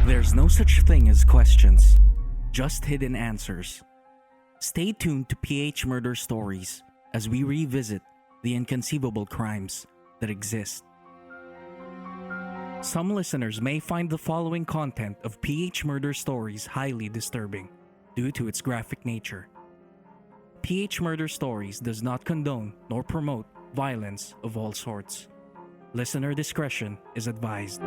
There's no such thing as questions, just hidden answers. Stay tuned to PH Murder Stories as we revisit the inconceivable crimes that exist. Some listeners may find the following content of PH Murder Stories highly disturbing due to its graphic nature. PH Murder Stories does not condone nor promote violence of all sorts. Listener discretion is advised.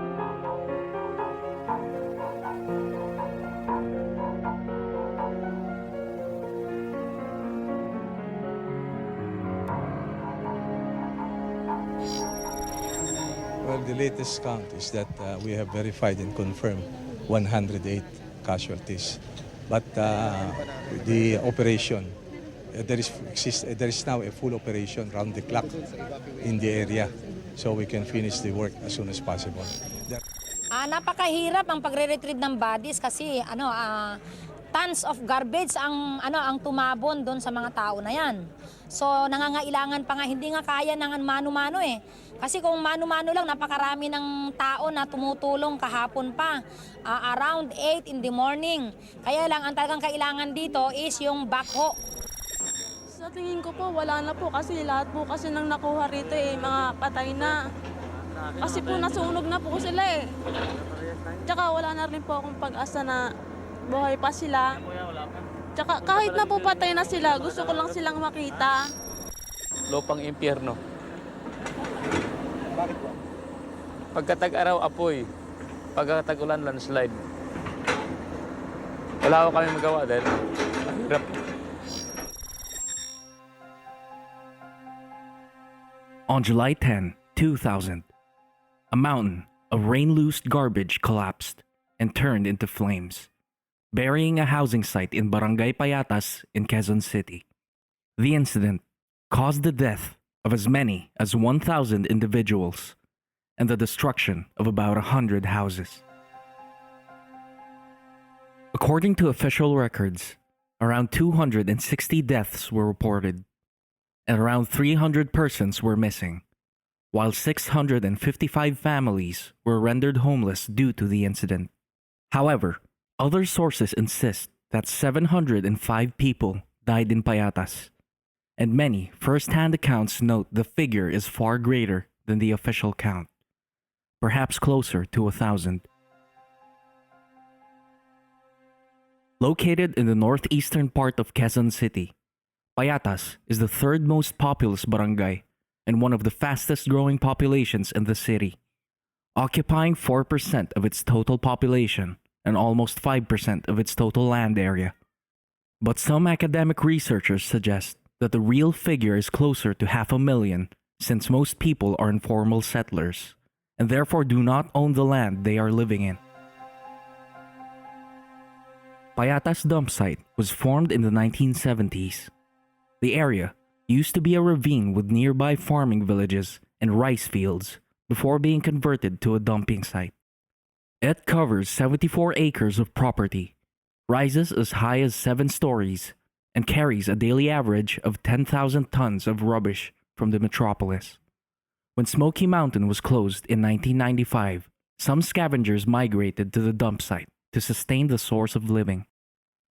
Well, the latest count is that we have verified and confirmed 108 casualties. But the operation, there is now a full operation round the clock in the area, so we can finish the work as soon as possible. Napakahirap ang pagre-retrieve ng bodies kasi tons of garbage ang tumabon doon sa mga tao na yan. So nangangailangan pa nga, hindi nga kaya ng mano-mano eh. Kasi kung mano-mano lang, napakarami ng tao na tumutulong kahapon pa. Around 8 in the morning. Kaya lang, ang talagang kailangan dito is yung backhoe. Sa tingin ko po, wala na po kasi lahat po kasi nang nakuha rito mga patay na. Kasi po nasunog na po sila eh. Tsaka wala na rin po akong pag-asa na buhay pa sila. Tsaka kahit na po patay na sila, gusto ko lang silang makita. Lupang impyerno. Bakit po? Pagkatag-araw, apoy. Pagkatag-ulan, landslide. Wala ko kami magawa dahil mahirap. On July 10, 2000, a mountain of rain-loosed garbage collapsed and turned into flames, burying a housing site in Barangay Payatas in Quezon City. The incident caused the death of as many as 1,000 individuals and the destruction of about 100 houses. According to official records, around 260 deaths were reported and around 300 persons were missing, while 655 families were rendered homeless due to the incident. However, other sources insist that 705 people died in Payatas, and many first-hand accounts note the figure is far greater than the official count, perhaps closer to 1,000. Located in the northeastern part of Quezon City, Payatas is the third most populous barangay and one of the fastest growing populations in the city, occupying 4% of its total population and almost 5% of its total land area. But some academic researchers suggest that the real figure is closer to 500,000 since most people are informal settlers and therefore do not own the land they are living in. Payatas dump site was formed in the 1970s. The area used to be a ravine with nearby farming villages and rice fields before being converted to a dumping site. It covers 74 acres of property, rises as high as 7 stories, and carries a daily average of 10,000 tons of rubbish from the metropolis. When Smoky Mountain was closed in 1995, some scavengers migrated to the dump site to sustain the source of living.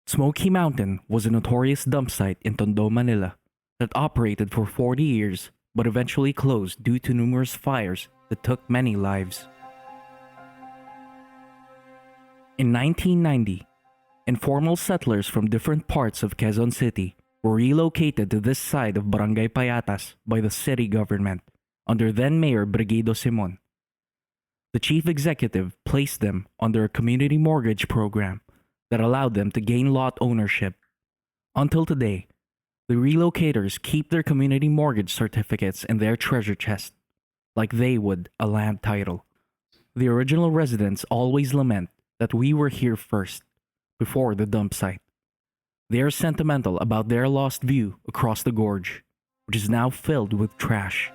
Smoky Mountain was a notorious dump site in Tondo, Manila that operated for 40 years but eventually closed due to numerous fires that took many lives. In 1990, informal settlers from different parts of Quezon City were relocated to this side of Barangay Payatas by the city government under then-Mayor Brigido Simon. The chief executive placed them under a community mortgage program that allowed them to gain lot ownership. Until today, the relocators keep their community mortgage certificates in their treasure chest, like they would a land title. The original residents always lament that we were here first, before the dump site. They are sentimental about their lost view across the gorge, which is now filled with trash.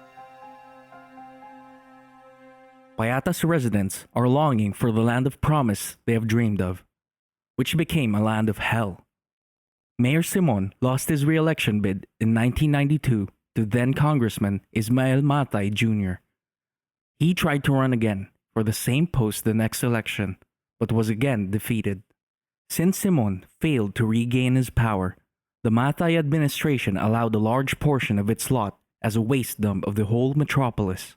Payatas residents are longing for the land of promise they have dreamed of, which became a land of hell. Mayor Simon lost his re-election bid in 1992 to then-Congressman Ismael Matay Jr. He tried to run again for the same post the next election, but was again defeated. Since Simon failed to regain his power, the Matay administration allowed a large portion of its lot as a waste dump of the whole metropolis.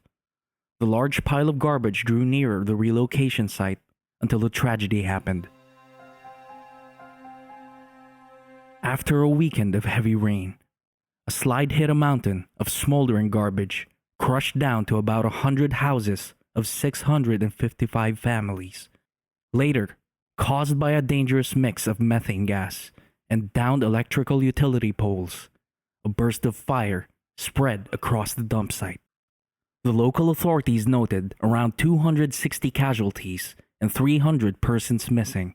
The large pile of garbage drew nearer the relocation site until the tragedy happened. After a weekend of heavy rain, a slide hit a mountain of smoldering garbage, crushed down to about 100 houses of 655 families. Later, caused by a dangerous mix of methane gas and downed electrical utility poles, a burst of fire spread across the dump site. The local authorities noted around 260 casualties and 300 persons missing,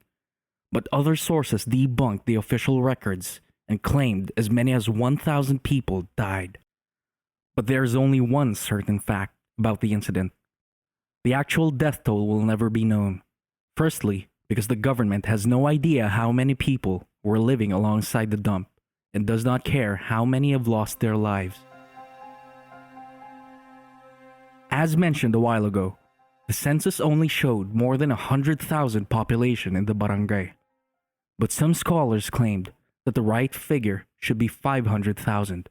but other sources debunked the official records and claimed as many as 1,000 people died. But there is only one certain fact about the incident. The actual death toll will never be known. Firstly, because the government has no idea how many people were living alongside the dump and does not care how many have lost their lives. As mentioned a while ago, the census only showed more than 100,000 population in the barangay. But some scholars claimed that the right figure should be 500,000.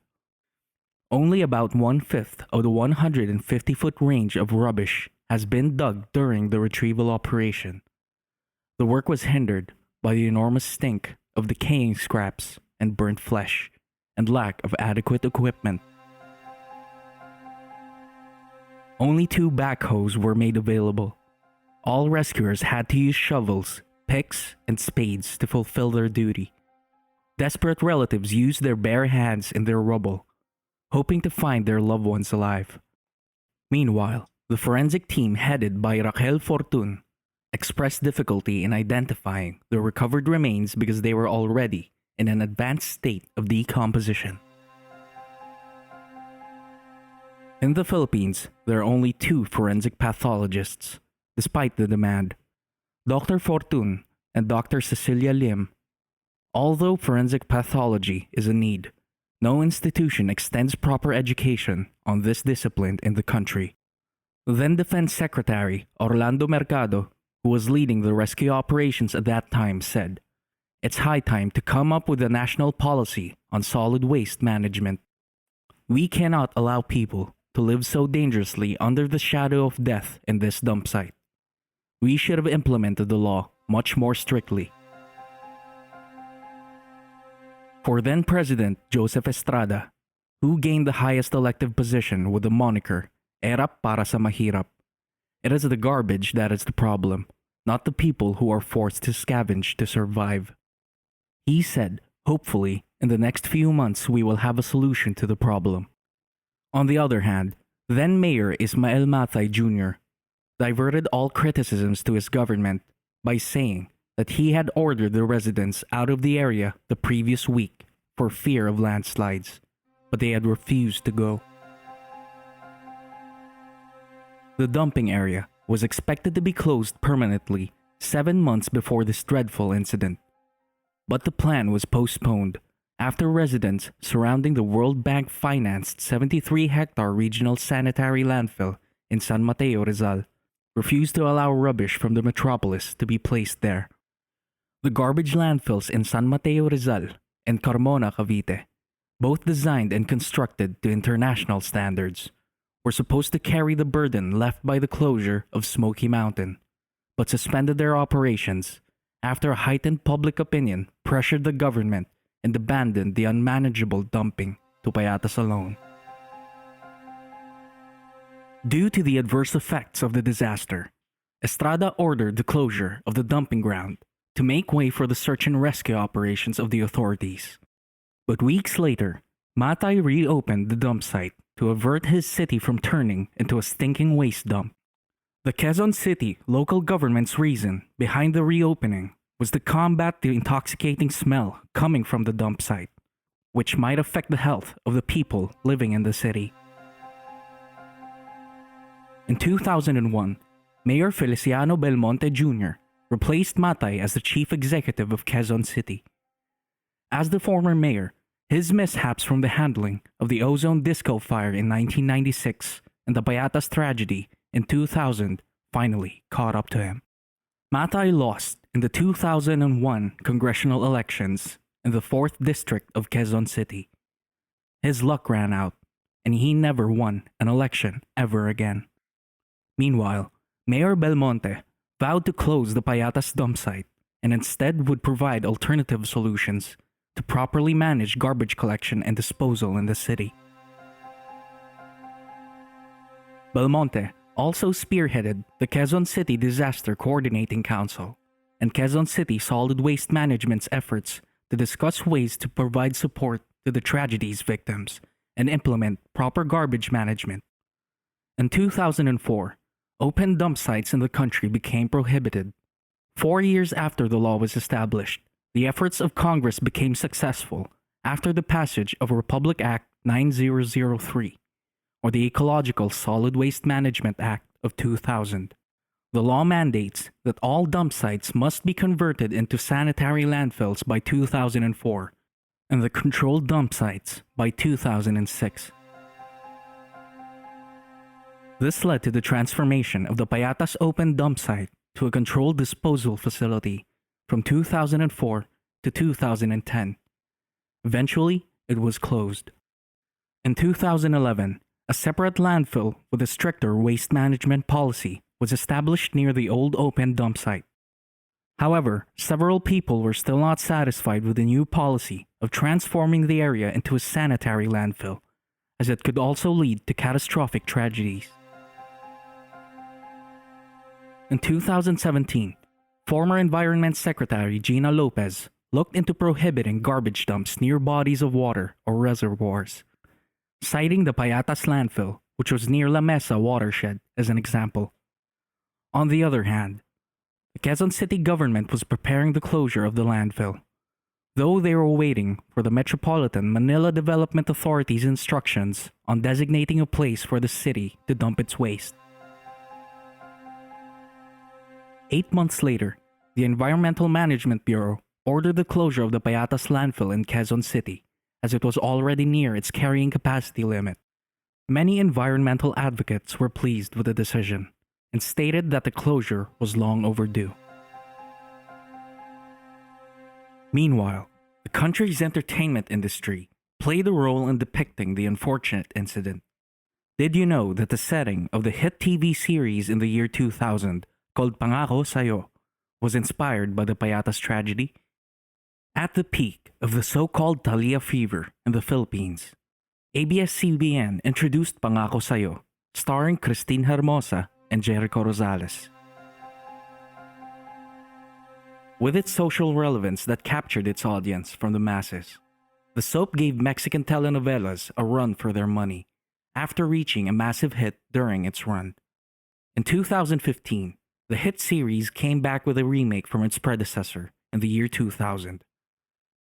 Only about 1/5 of the 150-foot range of rubbish has been dug during the retrieval operation. The work was hindered by the enormous stink of decaying scraps and burnt flesh, and lack of adequate equipment. Only 2 backhoes were made available. All rescuers had to use shovels, picks, and spades to fulfill their duty. Desperate relatives used their bare hands in their rubble, hoping to find their loved ones alive. Meanwhile, the forensic team headed by Raquel Fortun expressed difficulty in identifying the recovered remains because they were already in an advanced state of decomposition. In the Philippines, there are only 2 forensic pathologists, despite the demand, Dr. Fortun and Dr. Cecilia Lim. Although forensic pathology is a need, no institution extends proper education on this discipline in the country. Then Defense Secretary Orlando Mercado, who was leading the rescue operations at that time, said, "It's high time to come up with a national policy on solid waste management. We cannot allow people to live so dangerously under the shadow of death in this dump site. We should have implemented the law much more strictly." For then President Joseph Estrada, who gained the highest elective position with the moniker "Erap para sa mahirap," it is the garbage that is the problem, not the people who are forced to scavenge to survive. He said, hopefully, in the next few months we will have a solution to the problem. On the other hand, then Mayor Ismael Matay Jr. diverted all criticisms to his government by saying that he had ordered the residents out of the area the previous week for fear of landslides, but they had refused to go. The dumping area was expected to be closed permanently 7 months before this dreadful incident, but the plan was postponed after residents surrounding the World Bank-financed 73-hectare regional sanitary landfill in San Mateo, Rizal, refused to allow rubbish from the metropolis to be placed there. The garbage landfills in San Mateo, Rizal and Carmona, Cavite, both designed and constructed to international standards, were supposed to carry the burden left by the closure of Smoky Mountain, but suspended their operations after a heightened public opinion pressured the government and abandoned the unmanageable dumping to Payatas alone. Due to the adverse effects of the disaster, Estrada ordered the closure of the dumping ground to make way for the search and rescue operations of the authorities. But weeks later, Matay reopened the dump site to avert his city from turning into a stinking waste dump. The Quezon City local government's reason behind the reopening was to combat the intoxicating smell coming from the dump site, which might affect the health of the people living in the city. In 2001, Mayor Feliciano Belmonte Jr. replaced Matay as the chief executive of Quezon City. As the former mayor, his mishaps from the handling of the ozone disco fire in 1996 and the Payatas tragedy in 2000 finally caught up to him. Matay lost in the 2001 congressional elections in the 4th District of Quezon City. His luck ran out, and he never won an election ever again. Meanwhile, Mayor Belmonte vowed to close the Payatas dump site and instead would provide alternative solutions to properly manage garbage collection and disposal in the city. Belmonte also spearheaded the Quezon City Disaster Coordinating Council and Quezon City Solid Waste Management's efforts to discuss ways to provide support to the tragedy's victims and implement proper garbage management. In 2004, open dump sites in the country became prohibited. 4 years after the law was established, the efforts of Congress became successful after the passage of Republic Act 9003, or the Ecological Solid Waste Management Act of 2000. The law mandates that all dump sites must be converted into sanitary landfills by 2004 and the controlled dump sites by 2006. This led to the transformation of the Payatas open dump site to a controlled disposal facility from 2004 to 2010. Eventually, it was closed. In 2011, a separate landfill with a stricter waste management policy was established near the old open dump site. However, several people were still not satisfied with the new policy of transforming the area into a sanitary landfill, as it could also lead to catastrophic tragedies. In 2017, former Environment Secretary Gina Lopez looked into prohibiting garbage dumps near bodies of water or reservoirs, citing the Payatas landfill, which was near La Mesa watershed, as an example. On the other hand, the Quezon City government was preparing the closure of the landfill, though they were waiting for the Metropolitan Manila Development Authority's instructions on designating a place for the city to dump its waste. 8 months later, the Environmental Management Bureau ordered the closure of the Payatas landfill in Quezon City, as it was already near its carrying capacity limit. Many environmental advocates were pleased with the decision and stated that the closure was long overdue. Meanwhile, the country's entertainment industry played a role in depicting the unfortunate incident. Did you know that the setting of the hit TV series in the year 2000 called Pangako Sayo was inspired by the Payatas tragedy? At the peak of the so-called Thalia fever in the Philippines, ABS-CBN introduced Pangako Sayo, starring Christine Hermosa and Jericho Rosales. With its social relevance that captured its audience from the masses, the soap gave Mexican telenovelas a run for their money after reaching a massive hit during its run. In 2015, the hit series came back with a remake from its predecessor in the year 2000.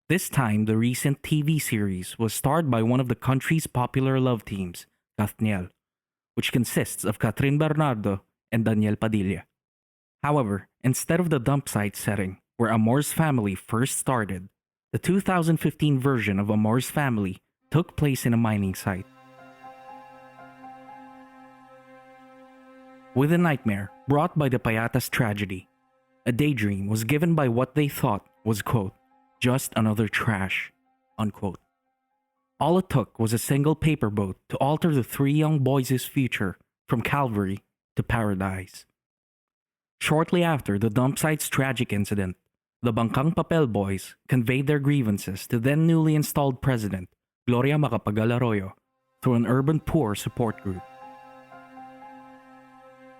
This time, the recent TV series was starred by one of the country's popular love teams, Kathniel, which consists of Catherine Bernardo and Daniel Padilla. However, instead of the dump site setting where Amor's family first started, the 2015 version of Amor's family took place in a mining site. With a nightmare brought by the Payatas tragedy, a daydream was given by what they thought was, quote, just another trash, unquote. All it took was a single paper boat to alter the three young boys' future from Calvary to paradise. Shortly after the dump site's tragic incident, the Bangkang Papel boys conveyed their grievances to then newly installed president Gloria Macapagal-Arroyo through an urban poor support group.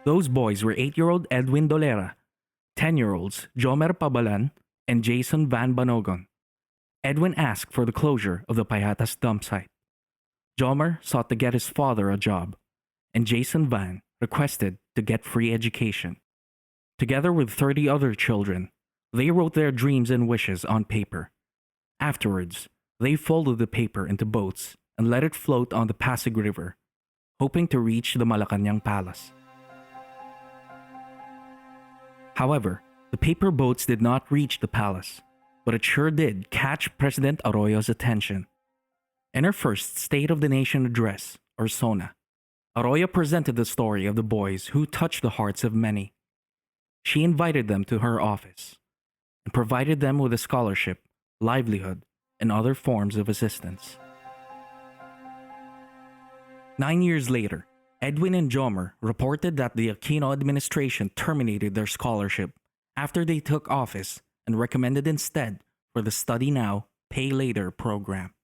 Those boys were 8-year-old Edwin Dolera, 10-year-olds Jomer Pabalan and Jason Van Banogon. Edwin asked for the closure of the Payatas dump site. Jomer sought to get his father a job, and Jason Van requested to get free education. Together with 30 other children, they wrote their dreams and wishes on paper. Afterwards, they folded the paper into boats and let it float on the Pasig River, hoping to reach the Malacanang Palace. However, the paper boats did not reach the palace, but it sure did catch President Arroyo's attention. In her first State of the Nation address, or SONA, Arroyo presented the story of the boys who touched the hearts of many. she invited them to her office and provided them with a scholarship, livelihood, and other forms of assistance. 9 years later, Edwin and Jomer reported that the Aquino administration terminated their scholarship after they took office and recommended instead for the Study Now, Pay Later program.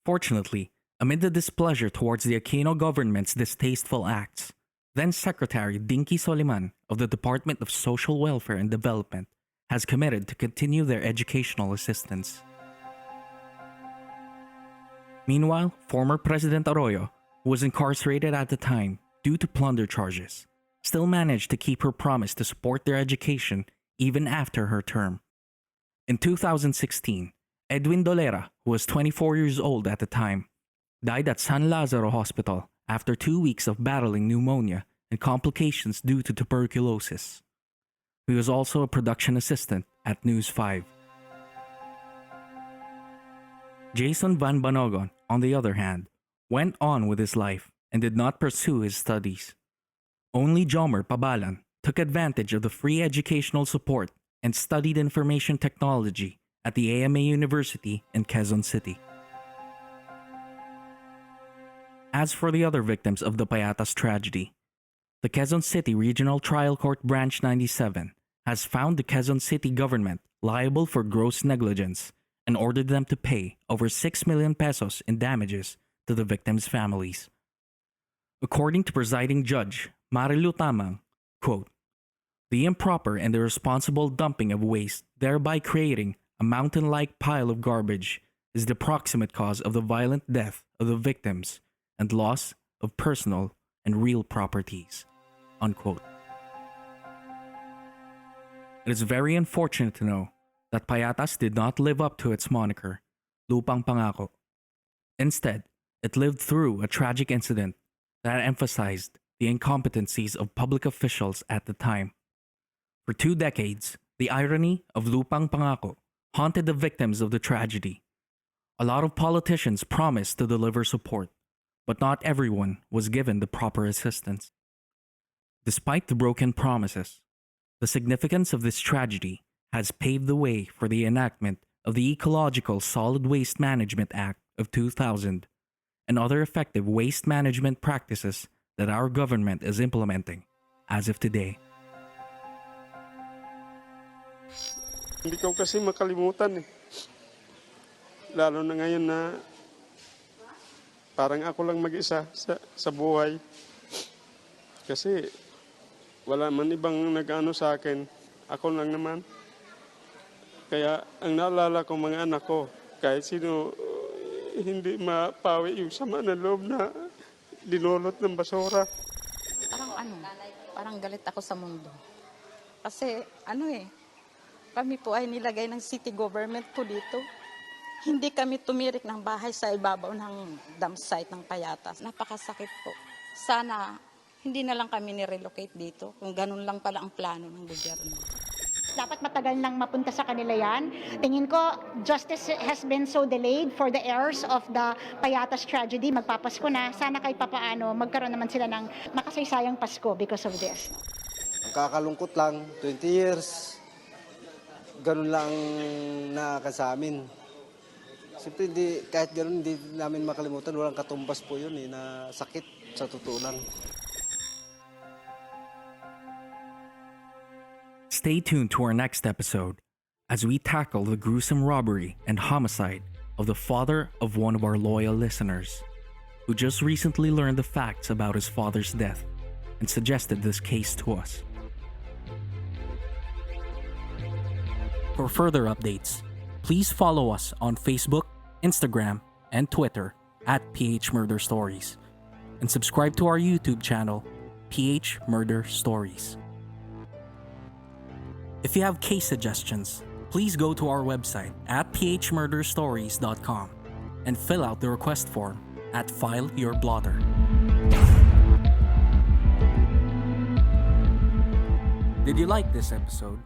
Fortunately, amid the displeasure towards the Aquino government's distasteful acts, then Secretary Dinky Soliman of the Department of Social Welfare and Development has committed to continue their educational assistance. Meanwhile, former President Arroyo, who was incarcerated at the time due to plunder charges, still managed to keep her promise to support their education even after her term. In 2016, Edwin Dolera, who was 24 years old at the time, died at San Lazaro Hospital after 2 weeks of battling pneumonia and complications due to tuberculosis. He was also a production assistant at News 5. Jason Van Banogon, on the other hand, went on with his life and did not pursue his studies. Only Jomer Pabalan took advantage of the free educational support and studied information technology at the AMA University in Quezon City. As for the other victims of the Payatas tragedy, the Quezon City Regional Trial Court Branch 97 has found the Quezon City government liable for gross negligence and ordered them to pay over 6 million pesos in damages to the victims' families. According to presiding judge Marilu Tamang, quote, "The improper and irresponsible dumping of waste, thereby creating a mountain-like pile of garbage, is the proximate cause of the violent death of the victims and loss of personal and real properties," unquote. It is very unfortunate to know that Payatas did not live up to its moniker, Lupang Pangako. Instead, it lived through a tragic incident that emphasized the incompetencies of public officials at the time. For 2 decades, the irony of Lupang Pangako haunted the victims of the tragedy. A lot of politicians promised to deliver support, but not everyone was given the proper assistance. Despite the broken promises, the significance of this tragedy has paved the way for the enactment of the Ecological Solid Waste Management Act of 2000 and other effective waste management practices that our government is implementing as of today. Hindi ko kasi makalimutan eh. Lalo na ngayon na parang ako lang mag-isa sa buhay. Kasi wala man ibang nag-ano sa akin. Ako lang naman. Kaya ang naalala ko mga anak ko, kahit sino hindi mapawi yung sama ng loob na dinulot ng basura. Parang galit ako sa mundo. Kasi kami po ay nilagay ng city government po dito. Hindi kami tumirik ng bahay sa ibabaw ng dump site ng Payatas. Napakasakit po. Sana hindi na lang kami nirelocate dito kung ganun lang pala ang plano ng gobyerno. Dapat matagal nang mapunta sa kanila yan. Tingin ko, justice has been so delayed for the heirs of the Payatas tragedy. Magpapasko na. Sana kahit papaano, magkaroon naman sila ng makasaysayang Pasko because of this. Ang kakalungkot lang, 20 years, ganun lang nakasamin. Siyempre, kahit ganun, hindi namin makalimutan. Walang katumbas po yun na sakit sa totoo lang. Stay tuned to our next episode as we tackle the gruesome robbery and homicide of the father of one of our loyal listeners, who just recently learned the facts about his father's death and suggested this case to us. For further updates, please follow us on Facebook, Instagram, and Twitter at phmurderstories, and subscribe to our YouTube channel, PH Murder Stories. If you have case suggestions, please go to our website at phmurderstories.com and fill out the request form at File Your Blotter. Did you like this episode?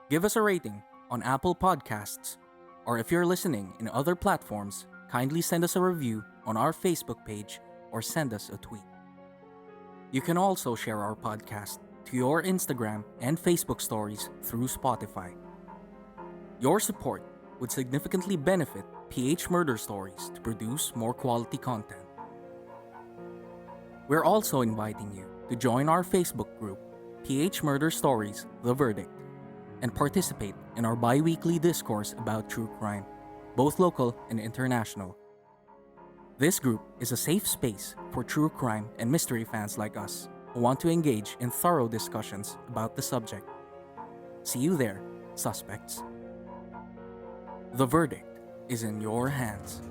Give us a rating on Apple Podcasts, or if you're listening in other platforms, kindly send us a review on our Facebook page or send us a tweet. You can also share our podcast to your Instagram and Facebook stories through Spotify. Your support would significantly benefit PH Murder Stories to produce more quality content. We're also inviting you to join our Facebook group, PH Murder Stories The Verdict, and participate in our bi-weekly discourse about true crime, both local and international. This group is a safe space for true crime and mystery fans like us who want to engage in thorough discussions about the subject. See you there, suspects. The verdict is in your hands.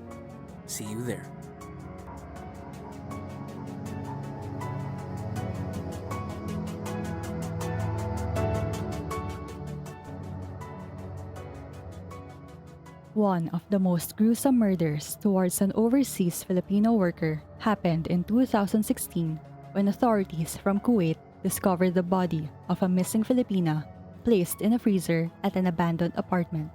See you there. One of the most gruesome murders towards an overseas Filipino worker happened in 2016 when authorities from Kuwait discovered the body of a missing Filipina placed in a freezer at an abandoned apartment.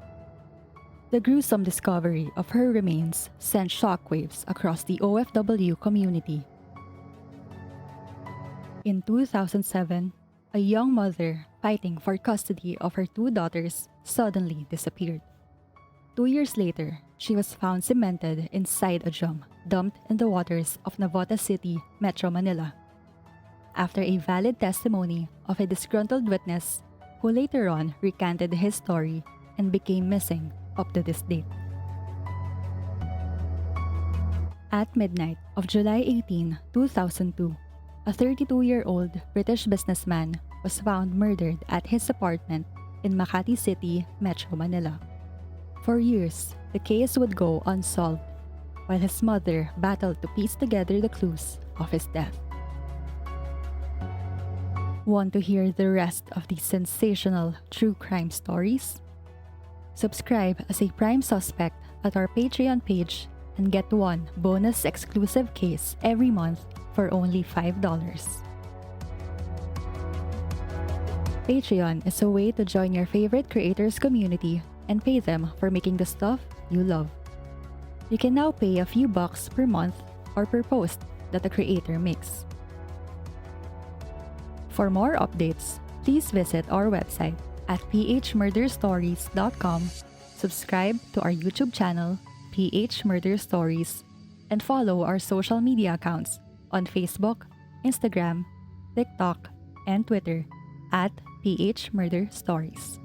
The gruesome discovery of her remains sent shockwaves across the OFW community. In 2007, a young mother fighting for custody of her two daughters suddenly disappeared. 2 years later, she was found cemented inside a drum dumped in the waters of Navota City, Metro Manila. After a valid testimony of a disgruntled witness who later on recanted his story and became missing up to this date. At midnight of July 18, 2002, a 32-year-old British businessman was found murdered at his apartment in Makati City, Metro Manila. For years, the case would go unsolved, while his mother battled to piece together the clues of his death. Want to hear the rest of these sensational true crime stories? Subscribe as a prime suspect at our Patreon page and get one bonus exclusive case every month for only $5. Patreon is a way to join your favorite creators community and pay them for making the stuff you love. You can now pay a few bucks per month or per post that the creator makes. For more updates, please visit our website at phmurderstories.com, subscribe to our YouTube channel, PH Murder Stories, and follow our social media accounts on Facebook, Instagram, TikTok, and Twitter at PH Murder Stories.